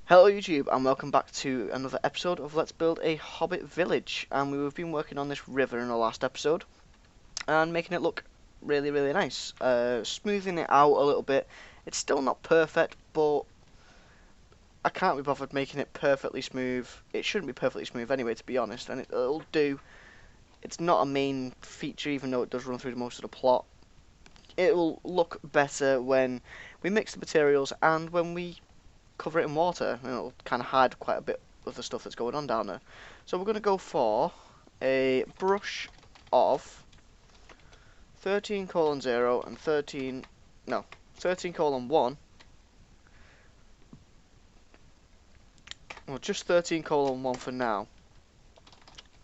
Hello YouTube and welcome back to another episode of Let's Build a Hobbit Village. And we've been working on this river in the last episode and making it look really nice. Smoothing it out a little bit. It's still not perfect, but I can't be bothered making it perfectly smooth. It shouldn't be perfectly smooth anyway, to be honest, and it'll do. It's not a main feature even though it does run through most of the plot. It will look better when we mix the materials and when we cover it in water, and it'll kind of hide quite a bit of the stuff that's going on down there. So we're going to go for a brush of 13:0 and 13:1. Well, just 13:1 for now,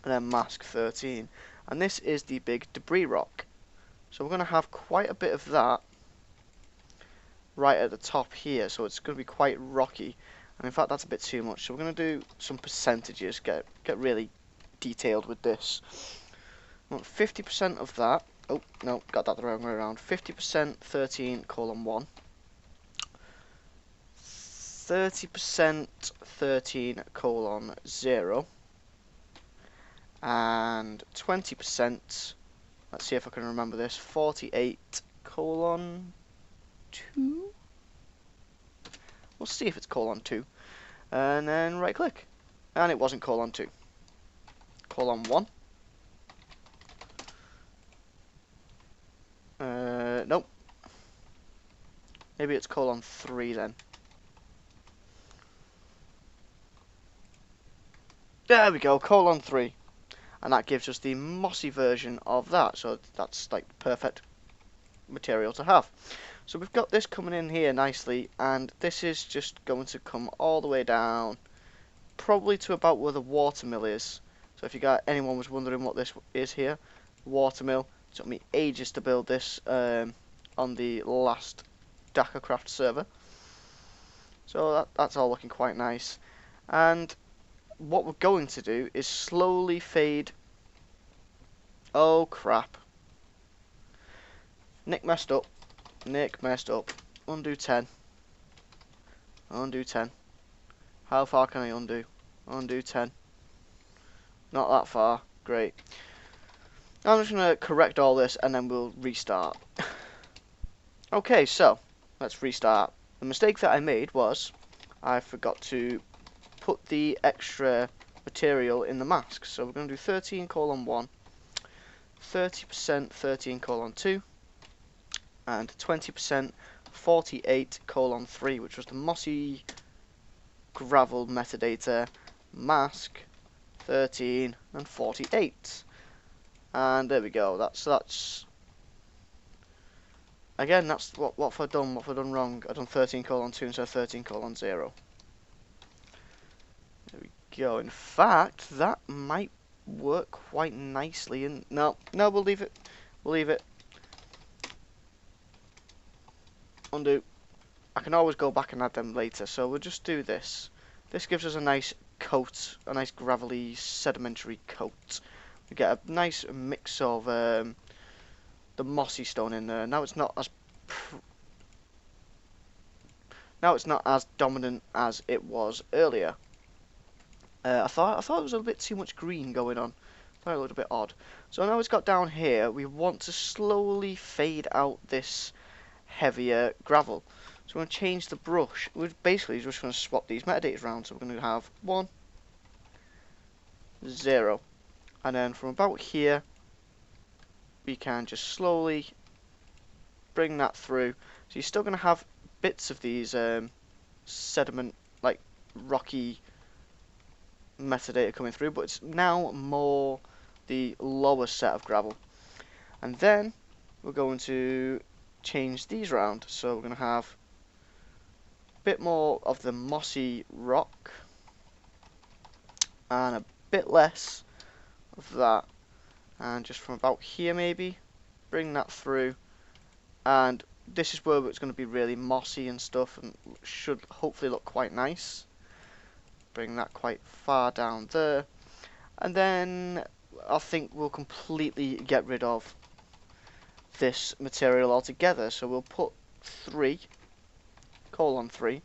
and then mask 13. And this is the big debris rock. So we're going to have quite a bit of that right at the top here, so it's going to be quite rocky. And in fact, that's a bit too much. So we're going to do some percentages, get really detailed with this. 50% of that. Oh no, got that the wrong way around. 50% 13:1. 30% 13:0, and 20%. Let's see if I can remember this. 48:2. We'll see if it's :2, and then right click, and it wasn't :2. :1. Nope. Maybe it's :3 then. There we go, :3, and that gives us the mossy version of that. So that's like perfect material to have. So we've got this coming in here nicely, and this is just going to come all the way down, probably to about where the watermill is. So if anyone was wondering what this is here, watermill. It took me ages to build this on the last dakrcraft server. So that's all looking quite nice. And what we're going to do is slowly fade. Oh crap. Nick messed up. Undo 10. Undo 10. How far can I undo? Undo 10. Not that far. Great. I'm just going to correct all this and then we'll restart. Okay, so let's restart. The mistake that I made was I forgot to put the extra material in the mask. So we're going to do 13:1, 30% 13:2, and 20% 48:3, which was the mossy gravel metadata, mask 13 and 48. And there we go. That's again, that's what have I done? What have I done wrong? I've done 13:2 instead of 13:0. There we go. In fact, that might work quite nicely. And no, we'll leave it. We'll leave it. Undo. I can always go back and add them later. So we'll just do this. This gives us a nice coat, a nice gravelly sedimentary coat. We get a nice mix of the mossy stone in there. Now it's not as dominant as it was earlier. I thought it was a bit too much green going on. I thought it looked a bit odd. So now it's got down here, we want to slowly fade out this heavier gravel. So we're going to change the brush. We're basically just going to swap these metadatas around. So we're going to have 1, 0. And then from about here, we can just slowly bring that through. So you're still going to have bits of these sediment, like rocky metadata coming through, but it's now more the lower set of gravel. And then we're going to change these around. So we're going to have a bit more of the mossy rock and a bit less of that, and just from about here maybe bring that through. And this is where it's going to be really mossy and stuff, and should hopefully look quite nice. Bring that quite far down there, and then I think we'll completely get rid of this material altogether. So we'll put 3:3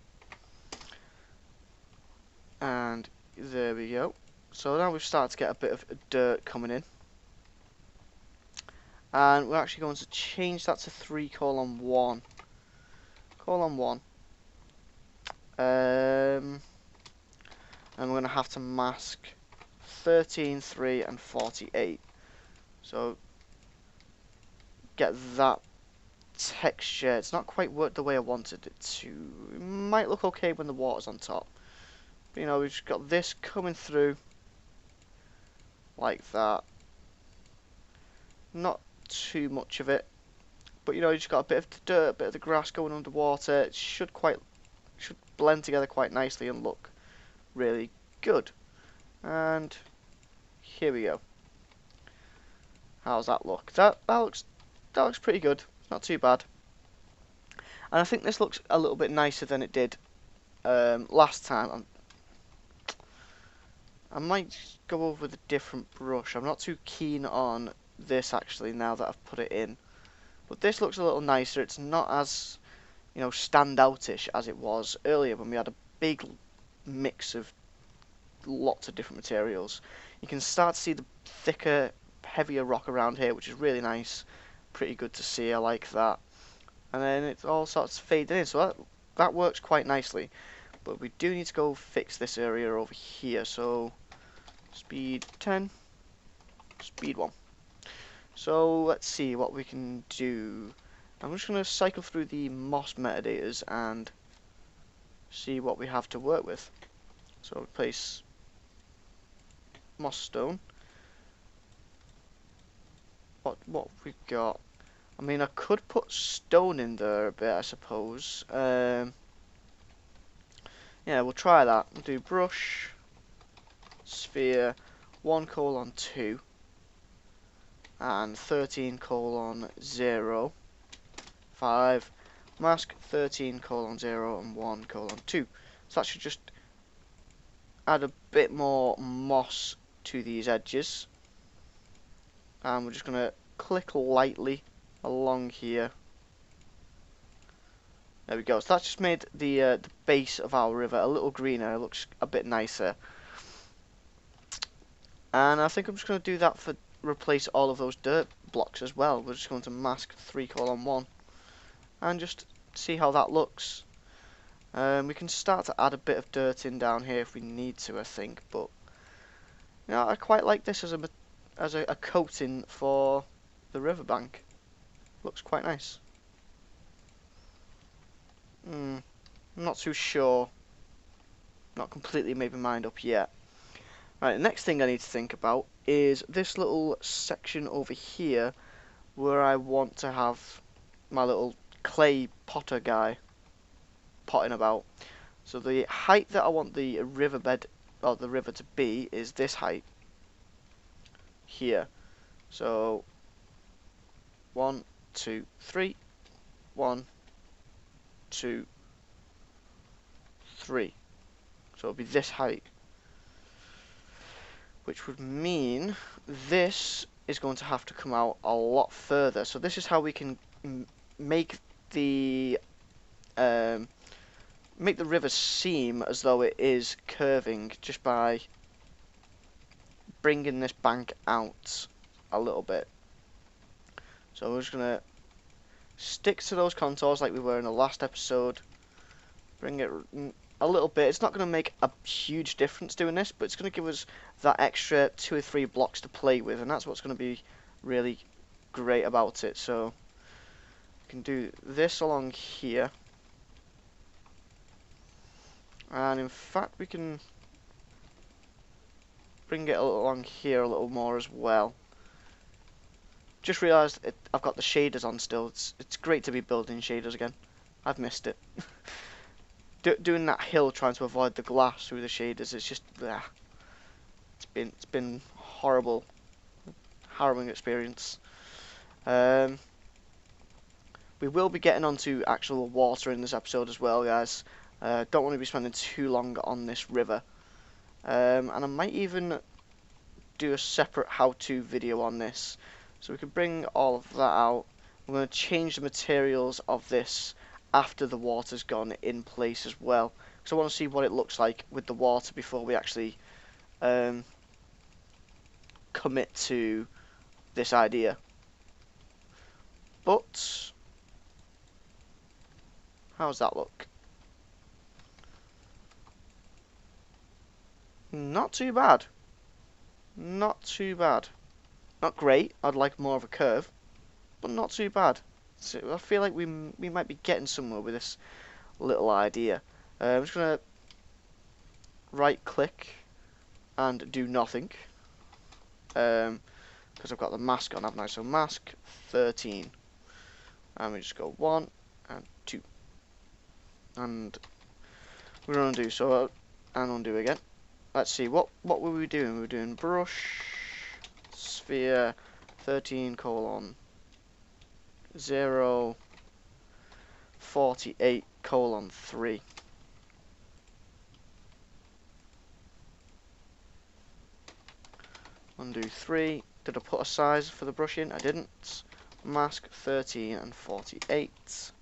And there we go. So now we've started to get a bit of dirt coming in. And we're actually going to change that to 3:1. Colon 1. And we're going to have to mask 13, 3, and 48. So get that texture. It's not quite worked the way I wanted it to. It might look okay when the water's on top. But, you know, we've just got this coming through like that. Not too much of it. But, you know, you just got a bit of the dirt, a bit of the grass going underwater. It should blend together quite nicely and look really good. And here we go. How's that look? That looks pretty good. It's not too bad. And I think this looks a little bit nicer than it did last time. I might go over with a different brush. I'm not too keen on this actually now that I've put it in. But this looks a little nicer. It's not as, you know, standoutish as it was earlier when we had a big mix of lots of different materials. You can start to see the thicker, heavier rock around here, which is really nice. Pretty good to see. I like that. And then it all starts fading in, so that works quite nicely. But we do need to go fix this area over here. So speed 10, speed 1. So let's see what we can do. I'm just going to cycle through the moss metadators and see what we have to work with. So replace moss stone. What have we got? I mean, I could put stone in there a bit, I suppose. Yeah, we'll try that. We'll do brush, sphere, 1:2, and 13:0, 5, mask 13:0 and 1:2. So that should just add a bit more moss to these edges. And we're just going to click lightly along here. There we go. So that's just made the base of our river a little greener. It looks a bit nicer. And I think I'm just going to do that for replace all of those dirt blocks as well. We're just going to mask 3:1 and just see how that looks. We can start to add a bit of dirt in down here if we need to, I think. But you know, I quite like this as a coating for the riverbank. Looks quite nice. I'm not too sure. Not completely made my mind up yet. Right, the next thing I need to think about is this little section over here where I want to have my little clay potter guy potting about. So the height that I want the riverbed or the river to be is this height here. So 1, 2, 3, 1, 2, 3. So it'll be this height, which would mean this is going to have to come out a lot further. So this is how we can make the river seem as though it is curving, just by bringing this bank out a little bit. So we're just going to stick to those contours like we were in the last episode. Bring it a little bit. It's not going to make a huge difference doing this, but it's going to give us that extra 2 or 3 blocks to play with, and that's what's going to be really great about it. So we can do this along here, and in fact we can bring it along here a little more as well. Just realised I've got the shaders on still. It's great to be building shaders again. I've missed it. Doing that hill, trying to avoid the glass through the shaders, it's just it's been horrible, harrowing experience. We will be getting onto actual water in this episode as well, guys. Don't want to be spending too long on this river, and I might even do a separate how-to video on this, so we can bring all of that out. I'm going to change the materials of this after the water's gone in place as well, because I want to see what it looks like with the water before we actually commit to this idea. But how's that look? Not too bad. Not too bad. Not great. I'd like more of a curve, but not too bad. So I feel like we might be getting somewhere with this little idea. I'm just gonna right click and do nothing, because I've got the mask on, haven't I? So mask 13, and we just go 1 and 2, and we're gonna undo. So and undo again. Let's see, what were we doing? We were doing brush sphere 13 colon 0 48 colon 3. Undo 3. Did I put a size for the brush in? I didn't. Mask 13 and 48.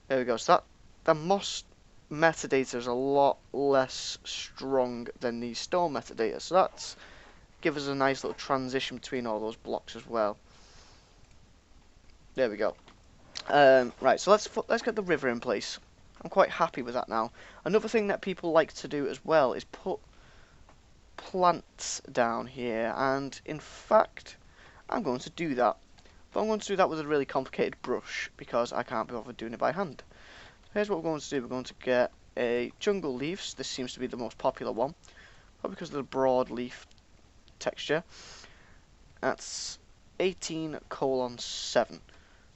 There we go. So that moss metadata is a lot less strong than the stone metadata. So that's give us a nice little transition between all those blocks as well. There we go. Right, so let's get the river in place. I'm quite happy with that now. Another thing that people like to do as well is put plants down here, and in fact I'm going to do that, but I'm going to do that with a really complicated brush because I can't be bothered doing it by hand. Here's what we're going to do. We're going to get a jungle leaves. This seems to be the most popular one, probably because of the broad leaf texture. That's 18 colon 7.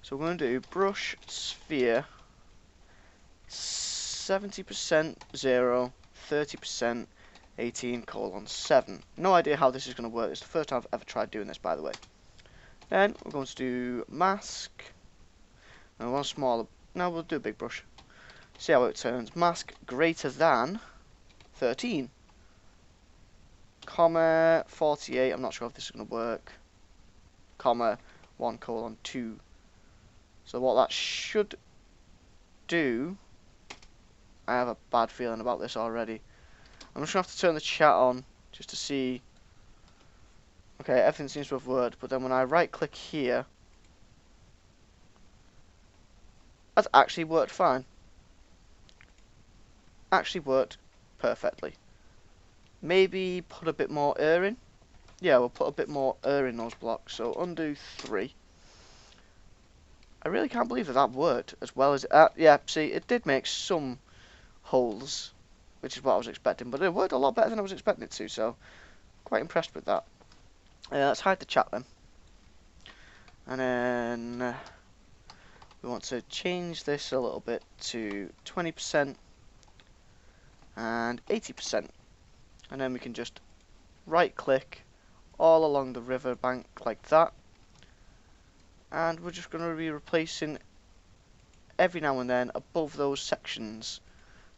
So we're going to do brush sphere 70% 0 30% 18 colon 7. No idea how this is going to work. It's the first time I've ever tried doing this, by the way. Then we're going to do mask. And one smaller. No, we'll do a big brush. See how it turns. Mask greater than 13, comma 48. I'm not sure if this is going to work. Comma 1 colon 2. So what that should do, I have a bad feeling about this already. I'm just going to have to turn the chat on just to see. Okay, everything seems to have worked, but then when I right click here, that's actually worked fine. Actually worked perfectly. Maybe put a bit more air in. Yeah, we'll put a bit more air in those blocks. So undo 3. I really can't believe that worked as well as yeah, see, it did make some holes, which is what I was expecting, but it worked a lot better than I was expecting it to, so quite impressed with that. Let's hide the chat then. And then we want to change this a little bit to 20% and 80%. And then we can just right click all along the river bank like that. And we're just going to be replacing every now and then above those sections.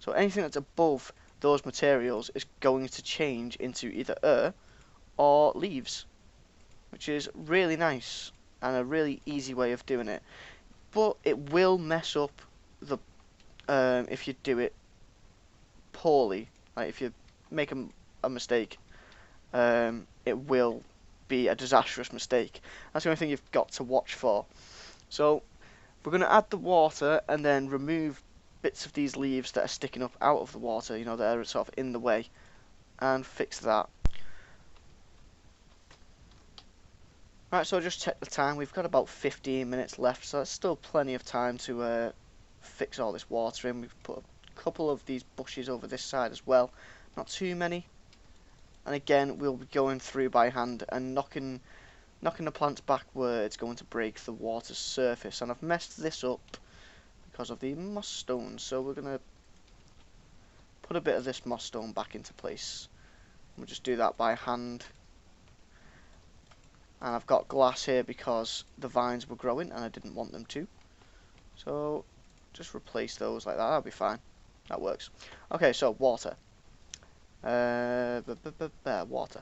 So anything that's above those materials is going to change into either air or leaves, which is really nice and a really easy way of doing it. But it will mess up the if you do it poorly. Like if you make a mistake, it will be a disastrous mistake. That's the only thing you've got to watch for. So we're going to add the water and then remove bits of these leaves that are sticking up out of the water, you know, that are sort of in the way, and fix that. Right, so just check the time. We've got about 15 minutes left, so it's still plenty of time to fix all this water in. We've put a couple of these bushes over this side as well, not too many. And again, we'll be going through by hand and knocking the plants back where it's going to break the water's surface. And I've messed this up because of the moss stone, so we're going to put a bit of this moss stone back into place. We'll just do that by hand. And I've got glass here because the vines were growing and I didn't want them to. So just replace those like that, that'll be fine. That works. Okay, so water. Water.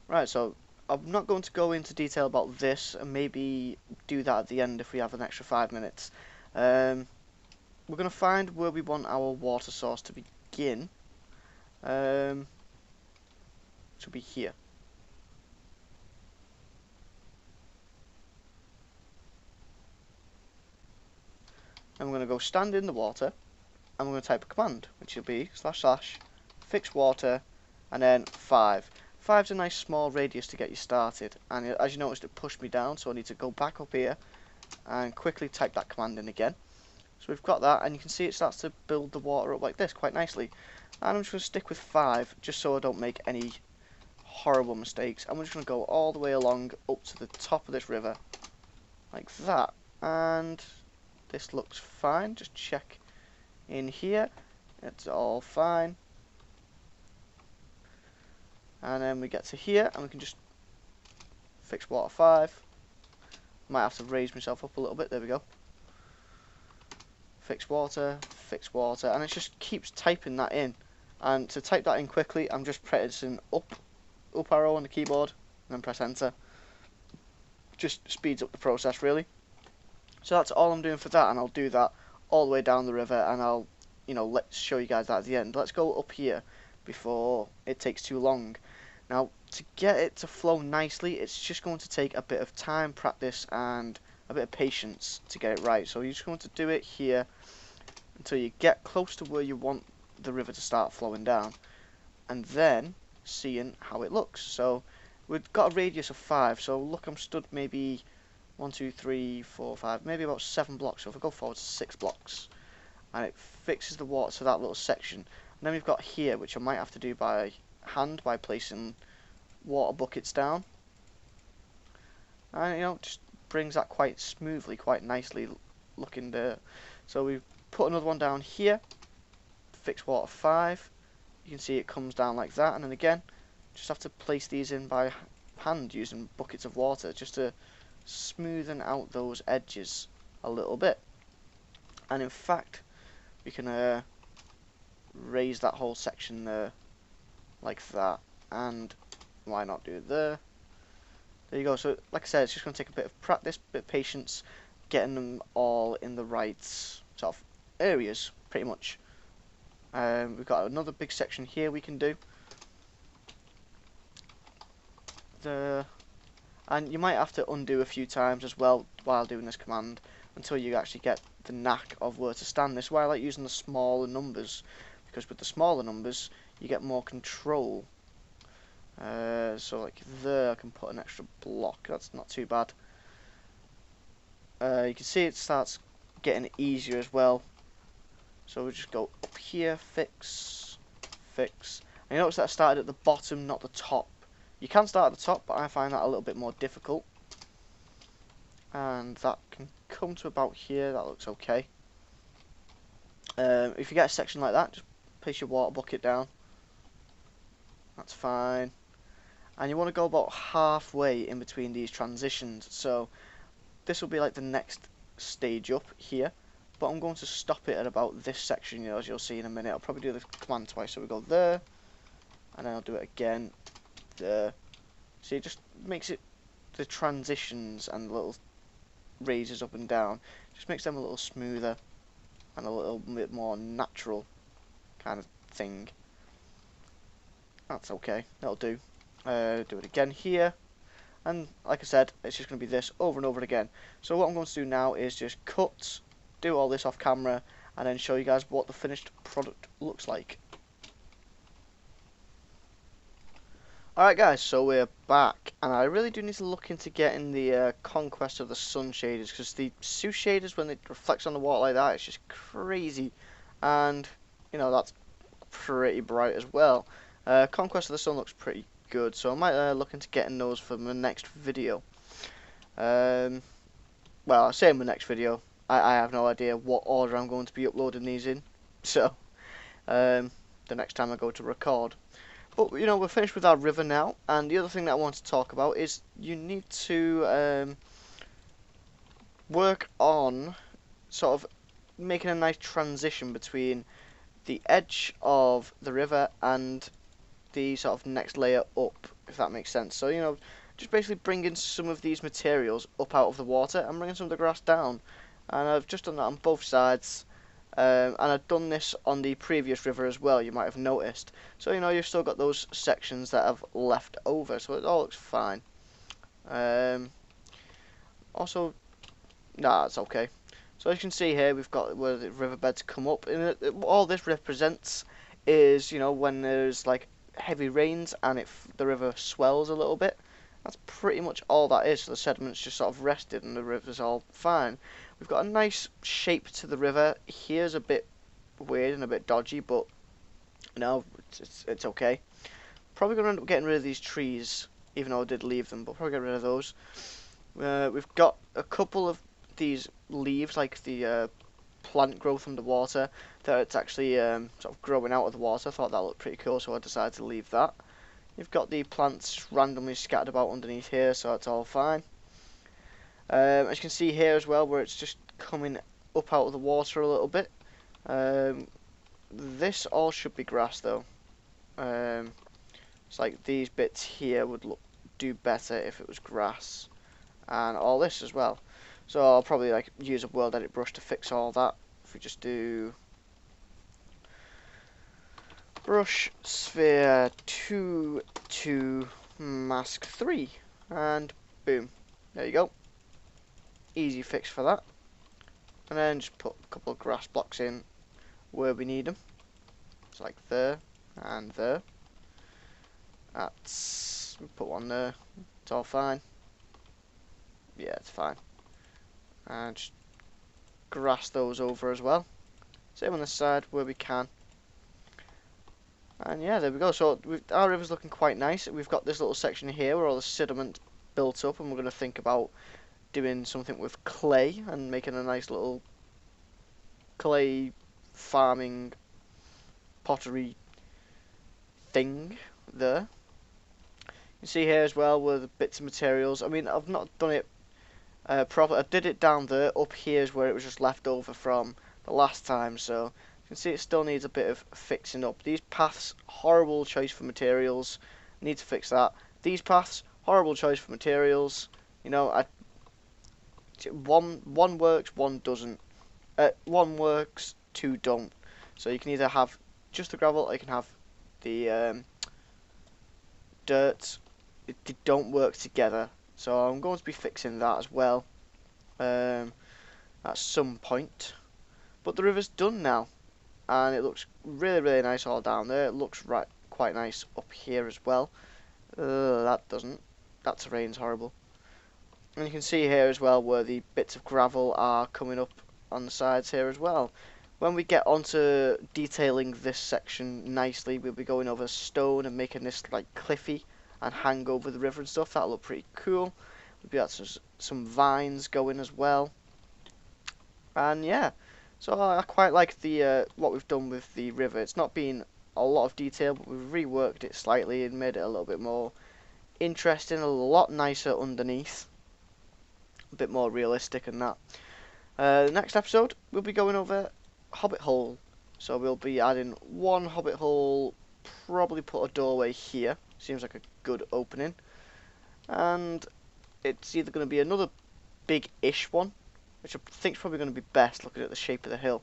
Right, so I'm not going to go into detail about this, and maybe do that at the end if we have an extra 5 minutes. We're going to find where we want our water source to begin. Which will be here. And we're going to go stand in the water, and we're going to type a command, which will be / fix water, and then 5. 5's a nice small radius to get you started, and as you noticed it pushed me down, so I need to go back up here and quickly type that command in again. So we've got that, and you can see it starts to build the water up like this quite nicely. And I'm just going to stick with 5 just so I don't make any horrible mistakes, and we're just going to go all the way along up to the top of this river like that. And this looks fine. Just check in here, it's all fine. And then we get to here and we can just fix water 5. Might have to raise myself up a little bit. There we go. Fix water, and it just keeps typing that in. And to type that in quickly, I'm just pressing up arrow on the keyboard and then press enter. Just speeds up the process really. So that's all I'm doing for that, and I'll do that all the way down the river, and I'll, let's show you guys that at the end. Let's go up here before it takes too long. Now, to get it to flow nicely, it's just going to take a bit of time, practice, and a bit of patience to get it right. So you're just going to do it here until you get close to where you want the river to start flowing down, and then seeing how it looks. So we've got a radius of 5, so look, I'm stood maybe 1, 2, 3, 4, 5, maybe about 7 blocks. So if I go forward 6 blocks, and it fixes the water to that little section. And then we've got here, which I might have to do by hand by placing water buckets down, and just brings that quite smoothly, quite nicely looking there. So we put another one down here, fix water 5. You can see it comes down like that, and then again just have to place these in by hand using buckets of water just to smoothen out those edges a little bit. And in fact we can raise that whole section there like that, and why not do it there? There you go. So like I said, it's just going to take a bit of practice, a bit of patience, getting them all in the right sort of areas pretty much. We've got another big section here we can do. And you might have to undo a few times as well while doing this command until you actually get the knack of where to stand. This is why I like using the smaller numbers, because with the smaller numbers you get more control. So like there I can put an extra block, that's not too bad. You can see it starts getting easier as well. So we just go up here, fix. And you notice that I started at the bottom, not the top. You can start at the top, but I find that a little bit more difficult. And that can come to about here, that looks okay. If you get a section like that, just place your water bucket down. That's fine. And you want to go about halfway in between these transitions. So this will be like the next stage up here. But I'm going to stop it at about this section, as you'll see in a minute. I'll probably do the command twice. So we go there, and then I'll do it again there. See, it just makes it, the transitions and little raises up and down, just makes them a little smoother and a little bit more natural kind of thing. That's okay, that'll do. Do it again here, and like I said, it's just going to be this over and over again. So what I'm going to do now is just cut, do all this off camera, and then show you guys what the finished product looks like. Alright guys, so we're back, and I really do need to look into getting the Conquest of the Sun shaders, because the Seuss shaders, when it reflects on the water like that, it's just crazy, and that's pretty bright as well. Conquest of the Sun looks pretty good, so I might look into getting those for my next video. Well, I say in my next video, I have no idea what order I'm going to be uploading these in, so the next time I go to record. But we're finished with our river now, and the other thing that I want to talk about is you need to work on sort of making a nice transition between the edge of the river and the sort of next layer up if that makes sense. So, you know, just basically bringing some of these materials up out of the water and bringing some of the grass down. And I've just done that on both sides. And I've done this on the previous river as well, you might have noticed. So, you know, you've still got those sections that have left over, so it all looks fine. Also, nah, it's okay. So as you can see here, we've got where the riverbeds come up, and all this represents is, you know, when there's like heavy rains and the river swells a little bit. That's pretty much all that is. So the sediment's just sort of rested and the river's all fine. We've got a nice shape to the river. Here's a bit weird and a bit dodgy, but you know, it's okay. Probably gonna end up getting rid of these trees, even though I did leave them, but probably get rid of those. We've got a couple of these leaves, like the plant growth underwater, that it's actually sort of growing out of the water. I thought that looked pretty cool, so I decided to leave that. You've got the plants randomly scattered about underneath here, so it's all fine. As you can see here as well, where it's just coming up out of the water a little bit. This all should be grass though. It's like these bits here would do better if it was grass, and all this as well. So I'll probably like use a world edit brush to fix all that. If we just do brush sphere 2 to mask 3, and boom, there you go. Easy fix for that. And then just put a couple of grass blocks in where we need them. It's like there and there. Put one there. It's all fine. Yeah, it's fine. And just grass those over as well. Same on this side where we can. And yeah, there we go. So our river's looking quite nice. We've got this little section here where all the sediment built up, and we're going to think about doing something with clay and making a nice little clay farming pottery thing there. You can see here as well where the bits of materials. I mean, I've not done it properly. I did it down there. Up here is where it was just left over from the last time, so you can see it still needs a bit of fixing up. These paths, horrible choice for materials. Need to fix that. These paths, horrible choice for materials. You know, one works, one doesn't. One works, two don't. So you can either have just the gravel, or you can have the dirt. They don't work together. So I'm going to be fixing that as well at some point. But the river's done now, and it looks really, really nice all down there. It looks quite nice up here as well. That doesn't. That terrain's horrible. And you can see here as well where the bits of gravel are coming up on the sides here as well. When we get onto detailing this section nicely, we'll be going over stone and making this like cliffy and hang over the river and stuff. That'll look pretty cool. We'll be got some vines going as well. And yeah, so I quite like the what we've done with the river. It's not been a lot of detail, but we've reworked it slightly and made it a little bit more interesting, a lot nicer underneath, a bit more realistic and that. The next episode we'll be going over Hobbit hole. So we'll be adding one Hobbit hole, probably put a doorway here. Seems like a good opening. And it's either going to be another big-ish one, which I think is probably going to be best looking at the shape of the hill,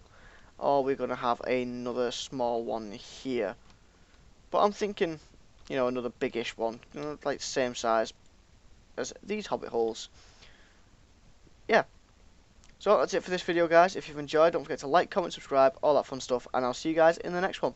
or we're going to have another small one here. But I'm thinking, you know, another big-ish one, you know, like the same size as these Hobbit holes. Yeah. So that's it for this video, guys. If you've enjoyed, don't forget to like, comment, subscribe, all that fun stuff, and I'll see you guys in the next one.